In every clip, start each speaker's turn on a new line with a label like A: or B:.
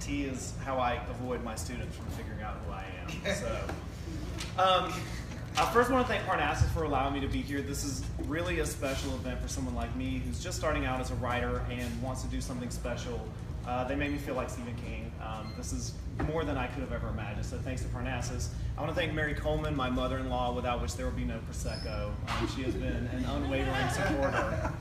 A: tea is how I avoid my students from figuring out who I am. So, I first want to thank Parnassus for allowing me to be here. This is really a special event for someone like me who's just starting out as a writer and wants to do something special. They made me feel like Stephen King. This is more than I could have ever imagined, so thanks to Parnassus. I want to thank Mary Coleman, my mother-in-law, without which there would be no Prosecco. She has been an unwavering supporter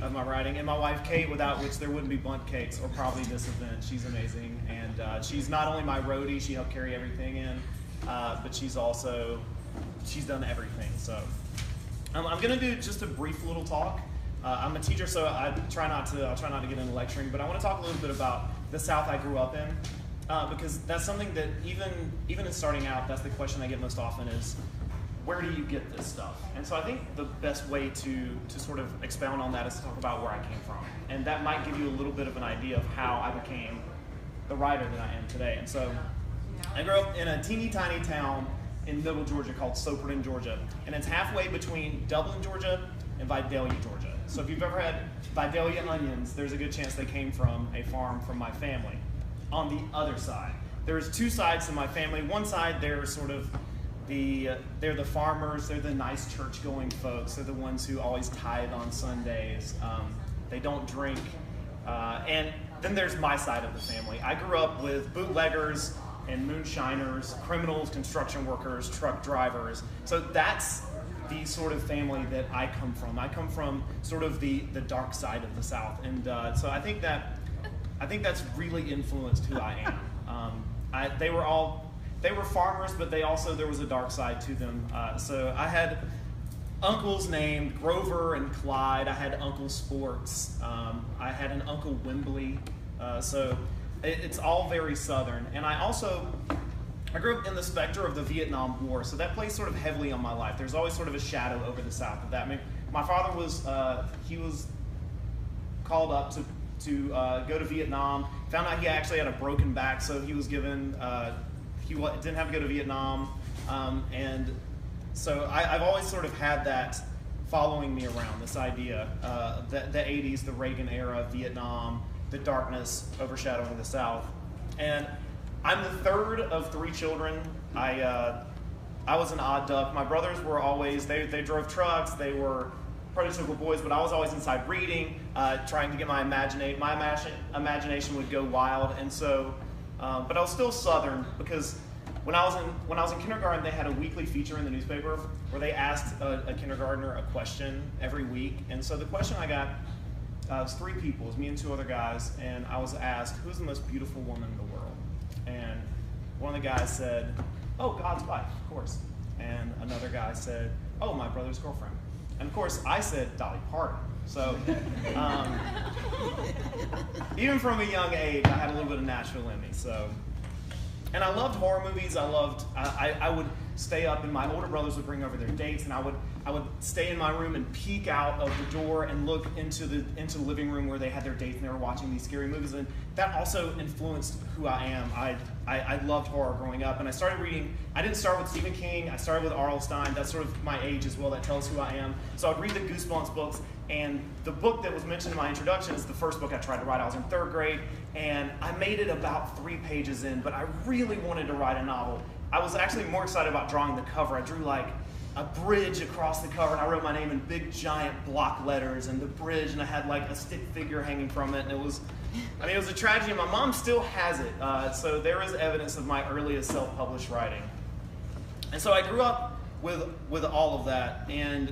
A: of my writing, and my wife Kate, without which there wouldn't be Bundt Cakes or probably this event. She's amazing, and she's not only my roadie, she helped carry everything in, but she's done everything. So I'm going to do just a brief little talk. I'm a teacher, so I'll try not to get into lecturing, but I want to talk a little bit about the South I grew up in, because that's something that even in starting out, that's the question I get most often is, where do you get this stuff? And so I think the best way to sort of expound on that is to talk about where I came from. And that might give you a little bit of an idea of how I became the writer that I am today. And so I grew up in a teeny tiny town in middle Georgia called Soperton, Georgia. And it's halfway between Dublin, Georgia and Vidalia, Georgia. So if you've ever had Vidalia onions, there's a good chance they came from a farm from my family. On the other side, there's two sides to my family. One side, they're sort of they're the farmers, they're the nice church-going folks, they're the ones who always tithe on Sundays, they don't drink, and then there's my side of the family. I grew up with bootleggers and moonshiners, criminals, construction workers, truck drivers, so that's the sort of family that I come from. I come from sort of the dark side of the South, and so I think that's really influenced who I am. They were farmers, but there was a dark side to them. So I had uncles named Grover and Clyde. I had Uncle Sports. I had an Uncle Wembley. So it's all very Southern. And I grew up in the specter of the Vietnam War. So that plays sort of heavily on my life. There's always sort of a shadow over the South of that. I mean, my father was called up to go to Vietnam. Found out he actually had a broken back, so he was given. He didn't have to go to Vietnam, and so I've always sort of had that following me around, this idea, the 80s, the Reagan era, Vietnam, the darkness overshadowing the South. And I'm the third of three children. I was an odd duck. My brothers were always, they drove trucks, they were prototypical boys, but I was always inside reading, trying to get my imagination would go wild, and so but I was still Southern because when I was in kindergarten, they had a weekly feature in the newspaper where they asked a kindergartner a question every week. And so the question I got was three people, it was me and two other guys, and I was asked, who's the most beautiful woman in the world? And one of the guys said, oh, God's wife, of course. And another guy said, oh, my brother's girlfriend. And of course, I said Dolly Parton. So, even from a young age, I had a little bit of Nashville in me. So, and I loved horror movies. I would stay up, and my older brothers would bring over their dates, and I would stay in my room and peek out of the door and look into the living room where they had their dates and they were watching these scary movies. And that also influenced who I am. I loved horror growing up, and I started reading. I didn't start with Stephen King. I started with R.L. Stine. That's sort of my age as well. That tells who I am. So I'd read the Goosebumps books, and the book that was mentioned in my introduction is the first book I tried to write. I was in third grade, and I made it about 3 pages in, but I really wanted to write a novel. I was actually more excited about drawing the cover. I drew like a bridge across the cover, and I wrote my name in big giant block letters and the bridge, and I had like a stick figure hanging from it, and it was a tragedy. My mom still has it, so there is evidence of my earliest self-published writing. And so I grew up with all of that, and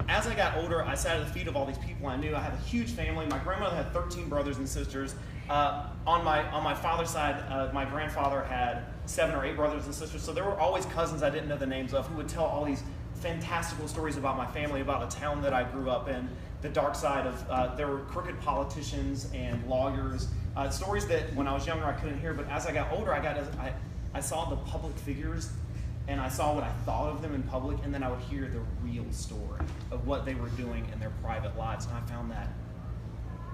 A: as I got older, I sat at the feet of all these people I knew. I had a huge family. My grandmother had 13 brothers and sisters. On my father's side, my grandfather had 7 or 8 brothers and sisters, so there were always cousins I didn't know the names of who would tell all these fantastical stories about my family, about a town that I grew up in, the dark side of, there were crooked politicians and lawyers, stories that when I was younger I couldn't hear, but as I got older, I saw the public figures, and I saw what I thought of them in public, and then I would hear the real story of what they were doing in their private lives, and I found that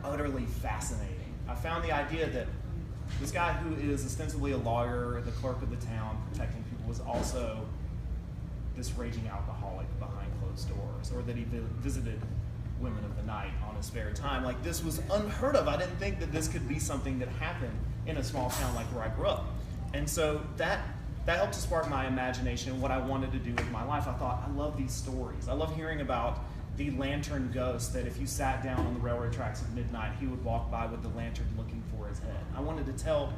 A: utterly fascinating. I found the idea that this guy who is ostensibly a lawyer, the clerk of the town, protecting people, was also this raging alcoholic behind closed doors, or that he visited women of the night on his spare time. Like, this was unheard of. I didn't think that this could be something that happened in a small town like where I grew up. And so that helped to spark my imagination and what I wanted to do with my life. I thought, I love these stories. I love hearing about the lantern ghost, that if you sat down on the railroad tracks at midnight, he would walk by with the lantern looking for his head. I wanted to tell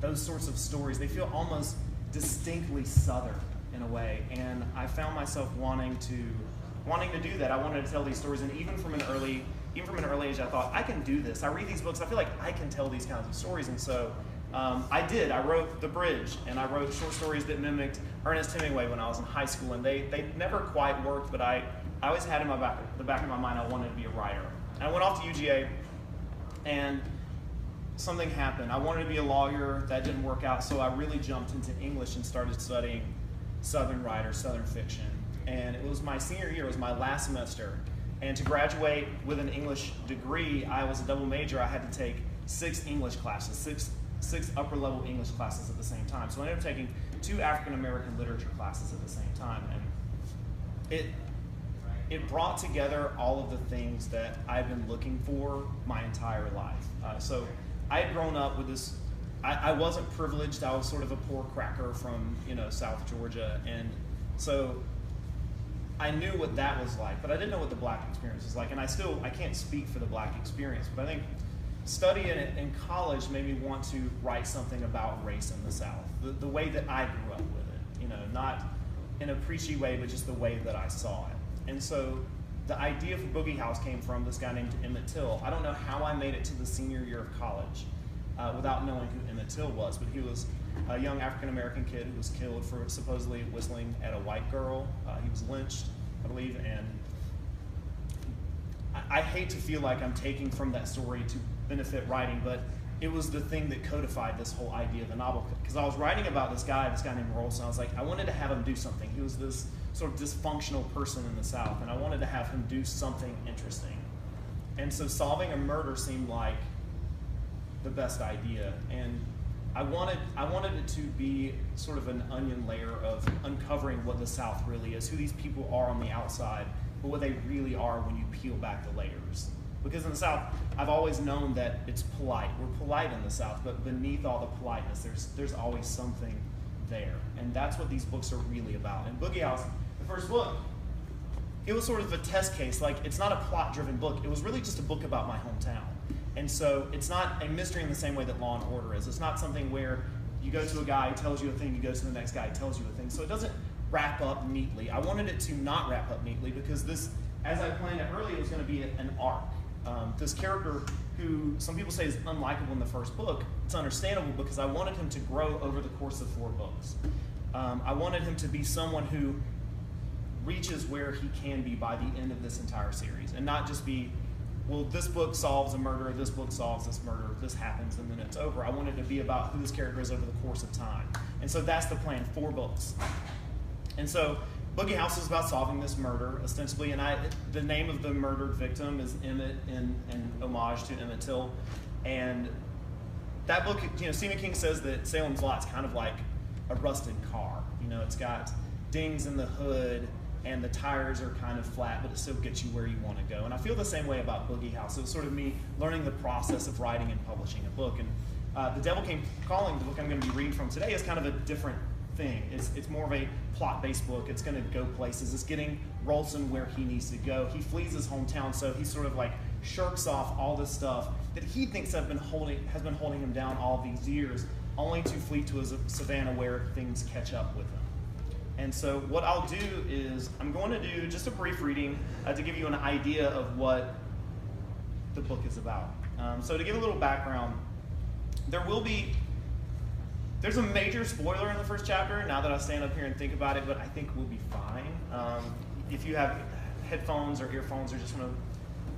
A: those sorts of stories. They feel almost distinctly Southern in a way, and I found myself wanting to do that. I wanted to tell these stories, and even from an early age, I thought, I can do this. I read these books, I feel like I can tell these kinds of stories, and so I did. I wrote The Bridge, and I wrote short stories that mimicked Ernest Hemingway when I was in high school, and they never quite worked, but I always had in the back of my mind I wanted to be a writer. And I went off to UGA, and something happened. I wanted to be a lawyer. That didn't work out, so I really jumped into English and started studying Southern writers, Southern fiction. And it was my senior year, it was my last semester. And to graduate with an English degree, I was a double major. I had to take 6 English classes, six upper-level English classes at the same time. So I ended up taking 2 African-American literature classes at the same time. And it brought together all of the things that I've been looking for my entire life. So I had grown up with this, I wasn't privileged. I was sort of a poor cracker from, South Georgia. And so I knew what that was like, but I didn't know what the black experience was like. And I can't speak for the black experience, but I think studying it in college made me want to write something about race in the South, the way that I grew up with it, not in a preachy way, but just the way that I saw it. And so the idea for Boogie House came from this guy named Emmett Till. I don't know how I made it to the senior year of college without knowing who Emmett Till was, but he was a young African-American kid who was killed for supposedly whistling at a white girl. He was lynched, I believe, and I hate to feel like I'm taking from that story to benefit writing, but it was the thing that codified this whole idea of the novel. Because I was writing about this guy named Rolson. I was like, I wanted to have him do something. He was this sort of dysfunctional person in the South, and I wanted to have him do something interesting. And so solving a murder seemed like the best idea. And I wanted it to be sort of an onion layer of uncovering what the South really is, who these people are on the outside, but what they really are when you peel back the layers. Because in the South, I've always known that it's polite. We're polite in the South, but beneath all the politeness, there's always something there. And that's what these books are really about. And Boogie House, the first book, it was sort of a test case. Like, it's not a plot-driven book. It was really just a book about my hometown. And so it's not a mystery in the same way that Law and Order is. It's not something where you go to a guy, he tells you a thing, you go to the next guy, he tells you a thing. So it doesn't wrap up neatly. I wanted it to not wrap up neatly because this, as I planned it earlier, was going to be an arc. This character who some people say is unlikable in the first book, it's understandable because I wanted him to grow over the course of 4 books. I wanted him to be someone who reaches where he can be by the end of this entire series, and not just be, well, this book solves a murder, this book solves this murder, this happens, and then it's over. I wanted it to be about who this character is over the course of time. And so that's the plan, 4 books. And so Boogie House is about solving this murder, ostensibly, and the name of the murdered victim is Emmett in homage to Emmett Till. And that book, Stephen King says that Salem's Lot's kind of like a rusted car. It's got dings in the hood, and the tires are kind of flat, but it still gets you where you want to go. And I feel the same way about Boogie House. It was sort of me learning the process of writing and publishing a book. And The Devil Came Calling, the book I'm going to be reading from today, is kind of a different thing. It's more of a plot-based book. It's going to go places. It's getting Rolson where he needs to go. He flees his hometown, so he sort of like shirks off all this stuff that he thinks has been holding him down all these years, only to flee to Savannah where things catch up with him. And so what I'll do is I'm going to do just a brief reading to give you an idea of what the book is about. So to give a little background, there's a major spoiler in the first chapter, now that I stand up here and think about it, but I think we'll be fine. If you have headphones or earphones or just want to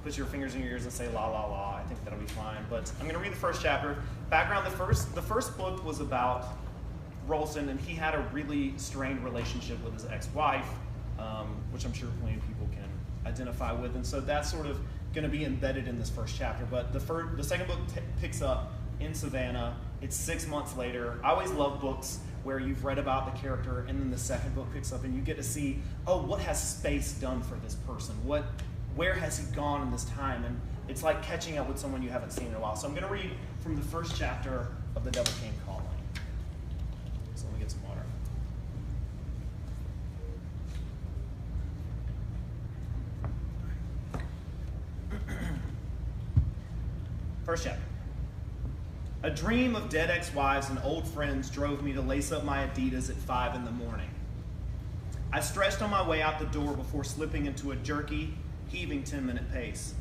A: put your fingers in your ears and say la la la, I think that'll be fine. But I'm going to read the first chapter. Background, the first book was about Rolson, and he had a really strained relationship with his ex-wife, which I'm sure plenty of people can identify with. And so that's sort of going to be embedded in this first chapter. But the second book picks up in Savannah. It's 6 months later. I always love books where you've read about the character and then the second book picks up and you get to see, oh, what has space done for this person? What where has he gone in this time? And it's like catching up with someone you haven't seen in a while. So I'm going to read from the first chapter of The Devil Came Calling. So let me get some water. First chapter. A dream of dead ex-wives and old friends drove me to lace up my Adidas at 5 in the morning. I stretched on my way out the door before slipping into a jerky, heaving 10-minute pace.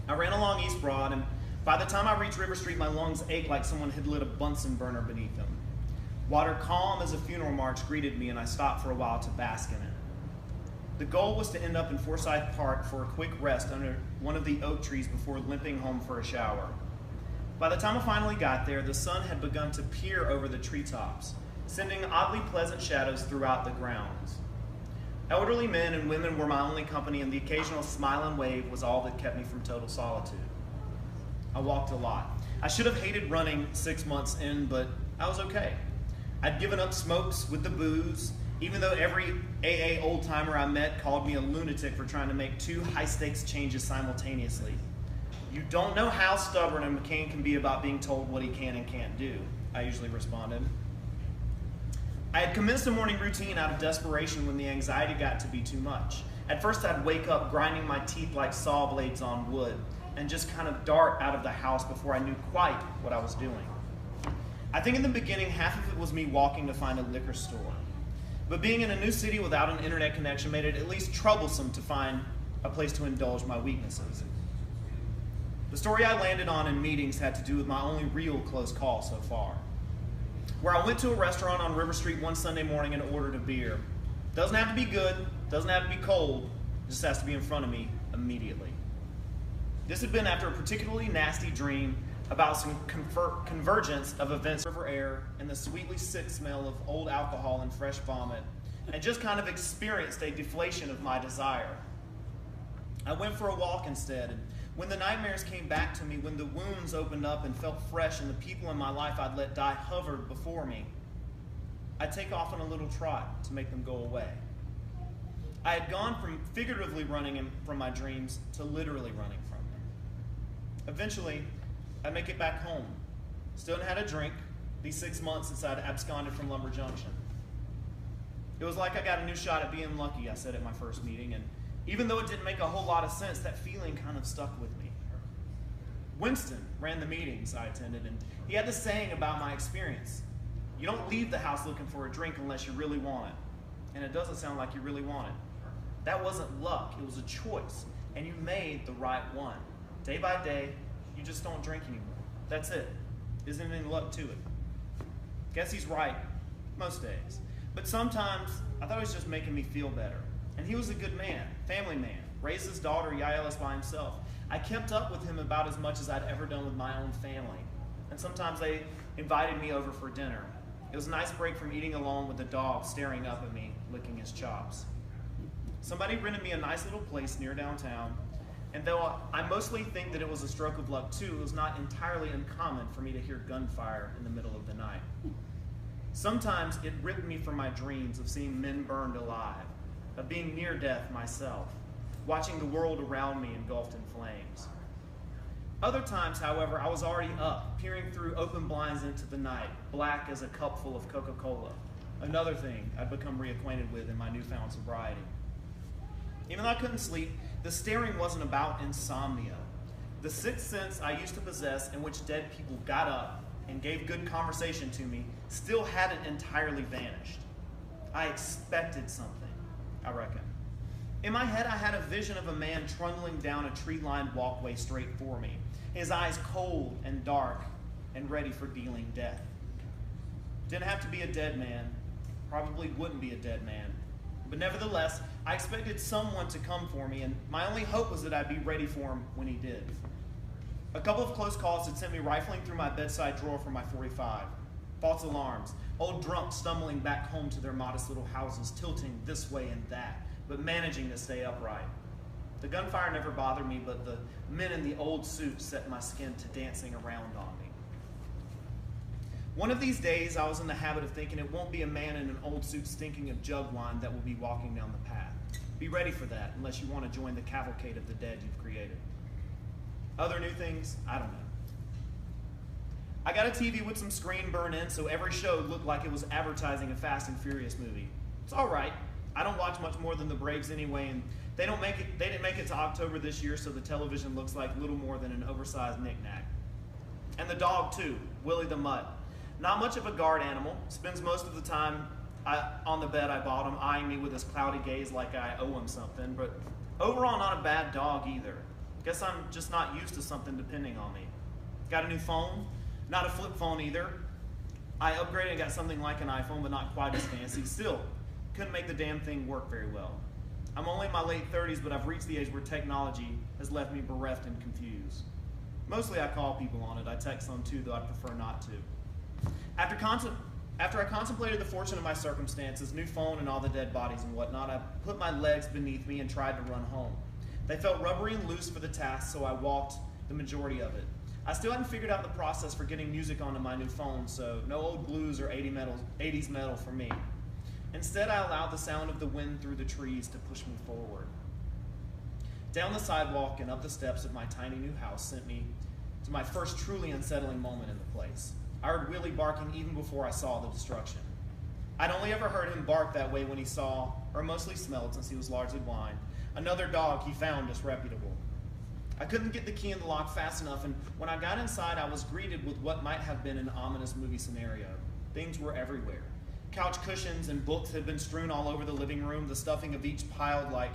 A: I ran along East Broad, and by the time I reached River Street, my lungs ached like someone had lit a Bunsen burner beneath them. Water calm as a funeral march greeted me, and I stopped for a while to bask in it. The goal was to end up in Forsyth Park for a quick rest under one of the oak trees before limping home for a shower. By the time I finally got there, the sun had begun to peer over the treetops, sending oddly pleasant shadows throughout the grounds. Elderly men and women were my only company, and the occasional smile and wave was all that kept me from total solitude. I walked a lot. I should have hated running 6 months in, but I was okay. I'd given up smokes with the booze, even though every AA old-timer I met called me a lunatic for trying to make 2 high-stakes changes simultaneously. You don't know how stubborn a McKane can be about being told what he can and can't do, I usually responded. I had commenced a morning routine out of desperation when the anxiety got to be too much. At first I'd wake up grinding my teeth like saw blades on wood and just kind of dart out of the house before I knew quite what I was doing. I think in the beginning half of it was me walking to find a liquor store. But being in a new city without an internet connection made it at least troublesome to find a place to indulge my weaknesses. The story I landed on in meetings had to do with my only real close call so far, where I went to a restaurant on River Street one Sunday morning and ordered a beer. Doesn't have to be good, doesn't have to be cold, it just has to be in front of me immediately. This had been after a particularly nasty dream about some convergence of events, river air, and the sweetly sick smell of old alcohol and fresh vomit, and just kind of experienced a deflation of my desire. I went for a walk instead, and when the nightmares came back to me, when the wounds opened up and felt fresh and the people in my life I'd let die hovered before me, I'd take off on a little trot to make them go away. I had gone from figuratively running from my dreams to literally running from them. Eventually, I'd make it back home. Still hadn't had a drink these 6 months since I'd absconded from Lumber Junction. It was like I got a new shot at being lucky, I said at my first meeting, and even though it didn't make a whole lot of sense, that feeling kind of stuck with me. Winston ran the meetings I attended, and he had this saying about my experience. You don't leave the house looking for a drink unless you really want it. And it doesn't sound like you really want it. That wasn't luck, it was a choice, and you made the right one. Day by day, you just don't drink anymore. That's it. Isn't any luck to it. Guess he's right most days. But sometimes, I thought he was just making me feel better. And he was a good man, family man, raised his daughter Yaelis by himself. I kept up with him about as much as I'd ever done with my own family. And sometimes they invited me over for dinner. It was a nice break from eating alone with the dog staring up at me, licking his chops. Somebody rented me a nice little place near downtown, and though I mostly think that it was a stroke of luck too, it was not entirely uncommon for me to hear gunfire in the middle of the night. Sometimes it ripped me from my dreams of seeing men burned alive, of being near death myself, watching the world around me engulfed in flames. Other times, however, I was already up, peering through open blinds into the night, black as a cup full of Coca-Cola, another thing I'd become reacquainted with in my newfound sobriety. Even though I couldn't sleep, the staring wasn't about insomnia. The sixth sense I used to possess, in which dead people got up and gave good conversation to me, still hadn't entirely vanished. I expected something, I reckon. In my head, I had a vision of a man trundling down a tree-lined walkway straight for me, his eyes cold and dark and ready for dealing death. Didn't have to be a dead man, probably wouldn't be a dead man, but nevertheless, I expected someone to come for me, and my only hope was that I'd be ready for him when he did. A couple of close calls had sent me rifling through my bedside drawer for my .45. False alarms, old drunks stumbling back home to their modest little houses, tilting this way and that, but managing to stay upright. The gunfire never bothered me, but the men in the old suits set my skin to dancing around on me. One of these days, I was in the habit of thinking it won't be a man in an old suit stinking of jug wine that will be walking down the path. Be ready for that unless you want to join the cavalcade of the dead you've created. Other new things? I don't know. I got a TV with some screen burn in so every show looked like it was advertising a Fast and Furious movie. It's all right. I don't watch much more than the Braves anyway, and they didn't make it to October this year, so the television looks like little more than an oversized knick-knack. And the dog too, Willie the Mutt. Not much of a guard animal, spends most of the time on the bed I bought him, eyeing me with his cloudy gaze like I owe him something, but overall not a bad dog either. Guess I'm just not used to something depending on me. Got a new phone, not a flip phone either. I upgraded and got something like an iPhone, but not quite as fancy. Still, couldn't make the damn thing work very well. I'm only in my late 30s, but I've reached the age where technology has left me bereft and confused. Mostly I call people on it. I text some too, though I'd prefer not to. After I contemplated the fortune of my circumstances, new phone and all the dead bodies and whatnot, I put my legs beneath me and tried to run home. They felt rubbery and loose for the task, so I walked the majority of it. I still hadn't figured out the process for getting music onto my new phone, so no old blues or 80s metal for me. Instead, I allowed the sound of the wind through the trees to push me forward. Down the sidewalk and up the steps of my tiny new house sent me to my first truly unsettling moment in the place. I heard Willie barking even before I saw the destruction. I'd only ever heard him bark that way when he saw, or mostly smelled since he was largely blind, another dog he found disreputable. I couldn't get the key in the lock fast enough, and when I got inside, I was greeted with what might have been an ominous movie scenario. Things were everywhere. Couch cushions and books had been strewn all over the living room, the stuffing of each piled like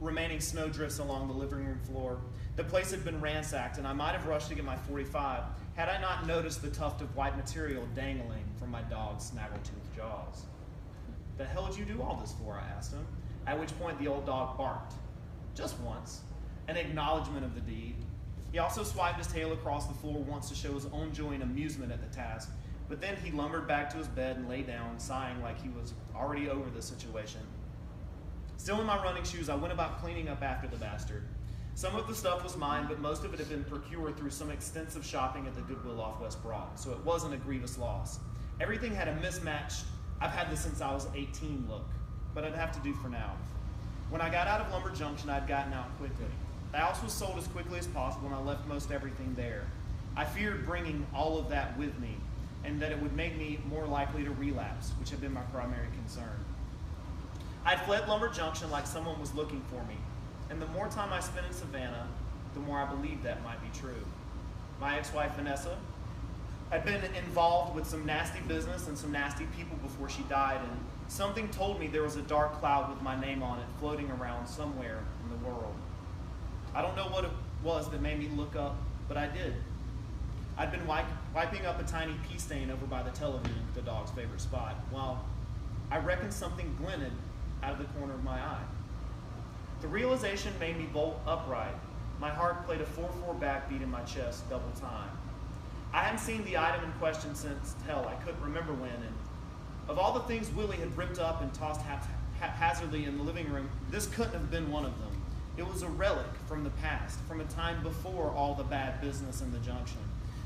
A: remaining snowdrifts along the living room floor. The place had been ransacked, and I might have rushed to get my .45 had I not noticed the tuft of white material dangling from my dog's snaggletooth jaws. "The hell did you do all this for?" I asked him, at which point the old dog barked. Just once, an acknowledgement of the deed. He also swiped his tail across the floor once to show his own joy and amusement at the task, but then he lumbered back to his bed and lay down, sighing like he was already over the situation. Still in my running shoes, I went about cleaning up after the bastard. Some of the stuff was mine, but most of it had been procured through some extensive shopping at the Goodwill off West Broad, so it wasn't a grievous loss. Everything had a mismatched, I've had this since I was 18 look, but I'd have to do for now. When I got out of Lumber Junction, I'd gotten out quickly. The house was sold as quickly as possible, and I left most everything there. I feared bringing all of that with me, and that it would make me more likely to relapse, which had been my primary concern. I'd fled Lumber Junction like someone was looking for me, and the more time I spent in Savannah, the more I believed that might be true. My ex-wife, Vanessa, had been involved with some nasty business and some nasty people before she died, and something told me there was a dark cloud with my name on it floating around somewhere in the world. I don't know what it was that made me look up, but I did. I'd been wiping up a tiny pee stain over by the television, the dog's favorite spot, while I reckoned something glinted out of the corner of my eye. The realization made me bolt upright. My heart played a 4/4 backbeat in my chest double time. I hadn't seen the item in question since, hell, I couldn't remember when, and of all the things Willie had ripped up and tossed haphazardly in the living room, this couldn't have been one of them. It was a relic from the past, from a time before all the bad business in the junction,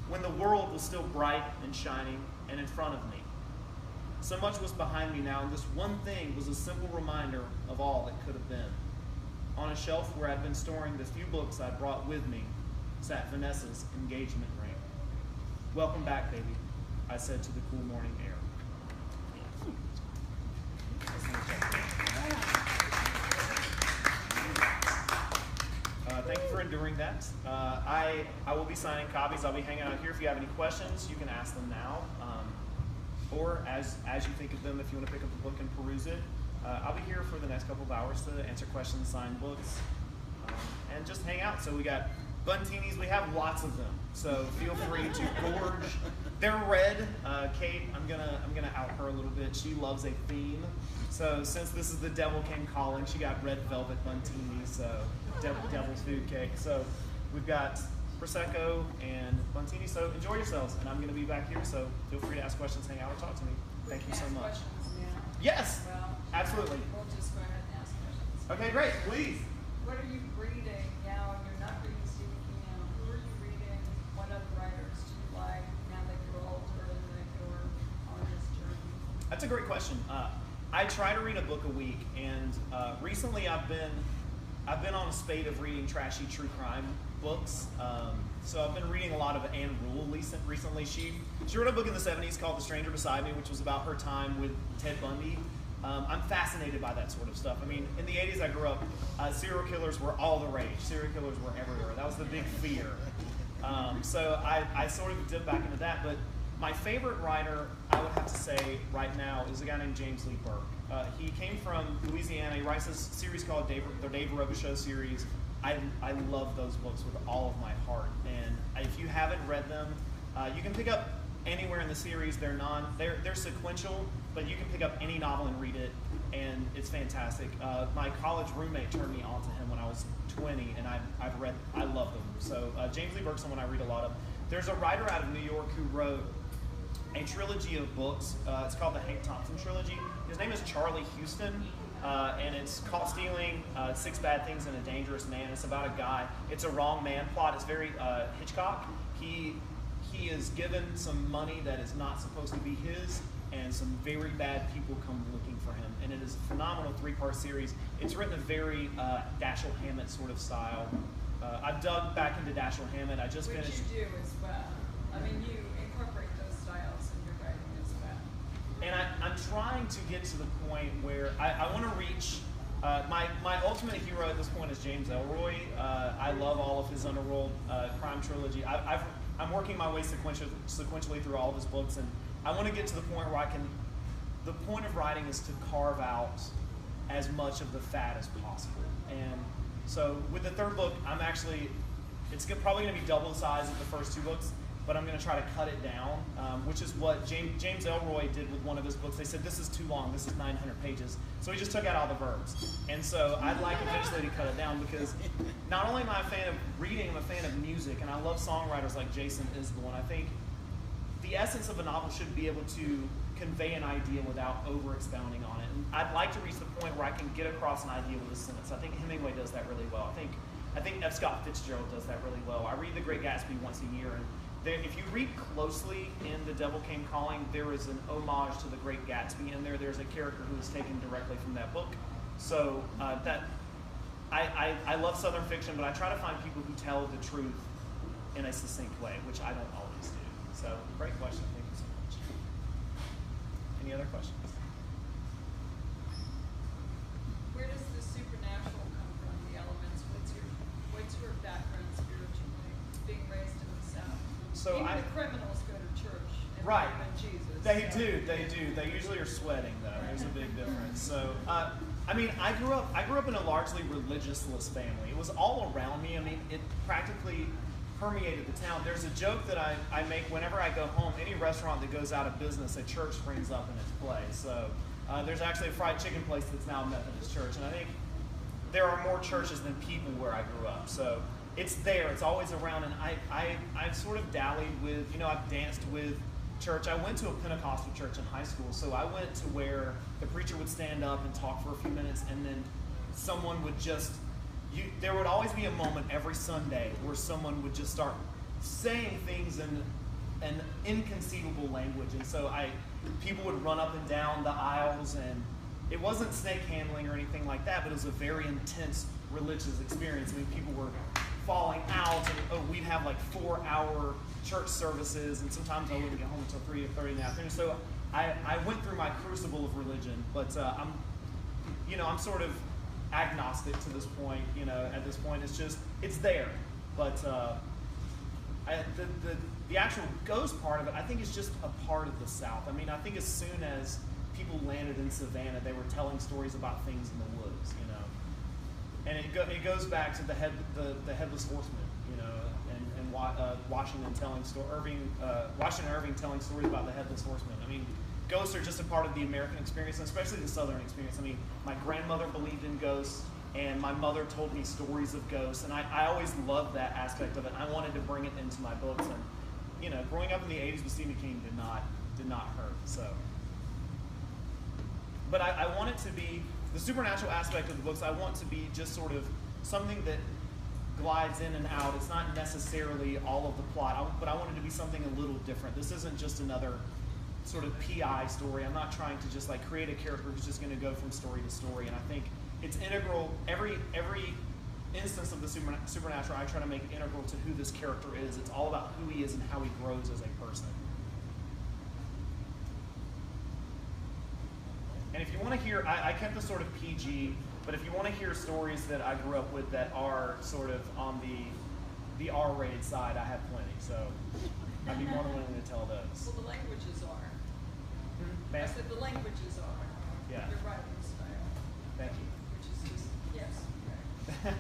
A: when the world was still bright and shining and in front of me. So much was behind me now, and this one thing was a simple reminder of all that could have been. On a shelf where I'd been storing the few books I'd brought with me sat Vanessa's engagement ring. "Welcome back, baby," I said to the cool morning air. Thank you for enduring that. I will be signing copies. I'll be hanging out here. If you have any questions, you can ask them now. Or as you think of them, if you want to pick up the book and peruse it. I'll be here for the next couple of hours to answer questions, sign books, and just hang out. So we got buntinis. We have lots of them. So feel free to gorge. They're red. Kate, I'm gonna out her a little bit. She loves a theme. So since this is the Devil Came Calling, she got red velvet buntinis. So devil's food cake. So we've got Prosecco and buntini. So enjoy yourselves. And I'm gonna be back here. So feel free to ask questions, hang out, or talk to me. Thank you so much. Yes.
B: Well,
A: absolutely.
B: We'll just go ahead and ask questions.
A: Okay, great. Please.
B: What are you reading now? You're not reading Stephen King now. Who are you reading? What other writers do you like now that you're older and that you're on this journey?
A: That's a great question. I try to read a book a week, and recently I've been on a spate of reading trashy true crime books. So I've been reading a lot of Anne Rule recently. She wrote a book in the 70s called The Stranger Beside Me, which was about her time with Ted Bundy. I'm fascinated by that sort of stuff. I mean, in the 80s I grew up, serial killers were all the rage. Serial killers were everywhere. That was the big fear. So I sort of dipped back into that. But my favorite writer, I would have to say right now, is a guy named James Lee Burke. He came from Louisiana. He writes this series called the Dave Robichaux series. I love those books with all of my heart. And if you haven't read them, you can pick up anywhere in the series. They're sequential, but you can pick up any novel and read it, and it's fantastic. My college roommate turned me on to him when I was 20, and I love them. So James Lee Burke's someone I read a lot of. There's a writer out of New York who wrote a trilogy of books. It's called the Hank Thompson Trilogy. His name is Charlie Houston, and it's Caught Stealing 6 Bad Things in a Dangerous Man. It's about a guy. It's a wrong man plot. It's very Hitchcock. He is given some money that is not supposed to be his, and some very bad people come looking for him. And it is a phenomenal 3-part series. It's written a very Dashiell Hammett sort of style. I've dug back into Dashiell Hammett. I just finished.
B: Which you do as well. I mean, you incorporate those styles in your writing as well.
A: And I'm trying to get to the point where I want to reach. My ultimate hero at this point is James Ellroy. I love all of his Underworld crime trilogy. I'm working my way sequentially through all of his books, and I want to get to the point where the point of writing is to carve out as much of the fat as possible. And so with the 3rd book, it's probably going to be double the size of the first 2 books, but I'm going to try to cut it down, which is what James Ellroy did with one of his books. They said, this is too long, this is 900 pages. So he just took out all the verbs. And so I'd like eventually to cut it down, because not only am I a fan of reading, I'm a fan of music, and I love songwriters like Jason Isbell. And I think the essence of a novel should be able to convey an idea without over-expounding on it. And I'd like to reach the point where I can get across an idea with a sentence. I think Hemingway does that really well. I think F. Scott Fitzgerald does that really well. I read The Great Gatsby once a year, and if you read closely in The Devil Came Calling, there is an homage to The Great Gatsby in there. There's a character who is taken directly from that book. So I love Southern fiction, but I try to find people who tell the truth in a succinct way, which I don't always do. So great question. Thank you so much. Any other questions?
B: Where does the supernatural come from, the elements? What's your background spiritually, being raised in the South?
A: So
B: even the criminals go to church and
A: right.
B: believe in Jesus.
A: They do. They usually are sweating, though. There's a big difference. So, I mean, I grew up in a largely religious family. It was all around me. I mean, it practically permeated the town. There's a joke that I make whenever I go home. Any restaurant that goes out of business, a church springs up in its place. So, there's actually a fried chicken place that's now a Methodist church, and I think there are more churches than people where I grew up. So it's there. It's always around, and I've sort of dallied with, I've danced with church. I went to a Pentecostal church in high school, so I went to where the preacher would stand up and talk for a few minutes, and then someone would there would always be a moment every Sunday where someone would just start saying things in an inconceivable language, and so people would run up and down the aisles, and it wasn't snake handling or anything like that, but it was a very intense religious experience. I mean, people were falling out, and we'd have like 4-hour church services, and sometimes I wouldn't get home until 3:30 in the afternoon. So I went through my crucible of religion, but I'm sort of agnostic to this point. At this point, it's there. But the actual ghost part of it, I think, is just a part of the South. I mean, I think as soon as people landed in Savannah, they were telling stories about things in the woods, and it goes back to the headless horseman, and Washington Irving telling stories about the headless horseman. I mean, ghosts are just a part of the American experience, and especially the Southern experience. I mean, my grandmother believed in ghosts, and my mother told me stories of ghosts, and I always loved that aspect of it. I wanted to bring it into my books, and growing up in the 80s with Stephen King did not hurt. So, but I want it to be the supernatural aspect of the books. I want to be just sort of something that glides in and out. It's not necessarily all of the plot, but I want it to be something a little different. This isn't just another sort of PI story. I'm not trying to just like create a character who's just going to go from story to story. And I think it's integral. Every instance of the supernatural, I try to make it integral to who this character is. It's all about who he is and how he grows as a person. And if you want to hear, I kept this sort of PG, but if you want to hear stories that I grew up with that are sort of on the R-rated side, I have plenty. So I'd be more than willing to tell those.
B: Well, the languages are.
A: Mm-hmm.
B: I said the languages are.
A: Yeah.
B: Your writing style.
A: Thank you.
B: Which is just, yes. Right.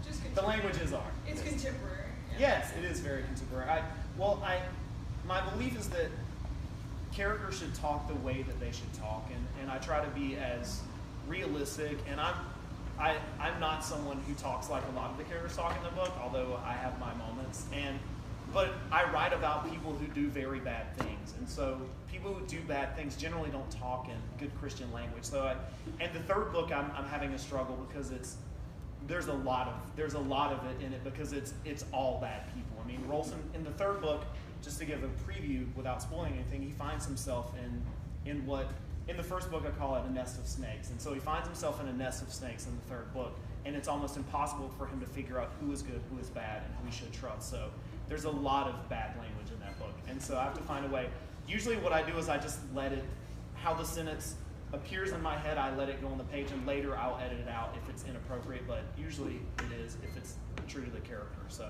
B: Just
A: The languages are.
B: It's contemporary.
A: Yes, it is very contemporary. My belief is that characters should talk the way that they should talk, and I try to be as realistic. And I'm not someone who talks like a lot of the characters talk in the book, although I have my moments. But I write about people who do very bad things, and so people who do bad things generally don't talk in good Christian language. And the third book, I'm having a struggle because there's a lot of it in it because it's all bad people. I mean, Rolson in the third book, just to give a preview without spoiling anything, he finds himself in what in the first book I call it a nest of snakes, and so he finds himself in a nest of snakes in the third book, and it's almost impossible for him to figure out who is good, who is bad, and who he should trust. So there's a lot of bad language in that book, and so I have to find a way. Usually what I do is I just let it, how the sentence appears in my head, I let it go on the page, and later I'll edit it out if it's inappropriate, but usually it is if it's true to the character. So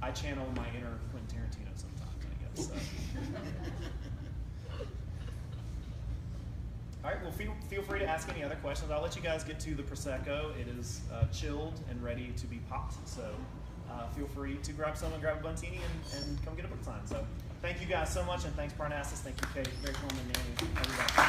A: I channel my inner Quentin Tarantino sometimes, I guess. So. All right, well, feel free to ask any other questions. I'll let you guys get to the Prosecco. It is chilled and ready to be popped, so feel free to grab some and grab a Buntini and come get a book signed. So thank you guys so much, and thanks Parnassus. Thank you, Kate, Rachel, and Nanny, everybody.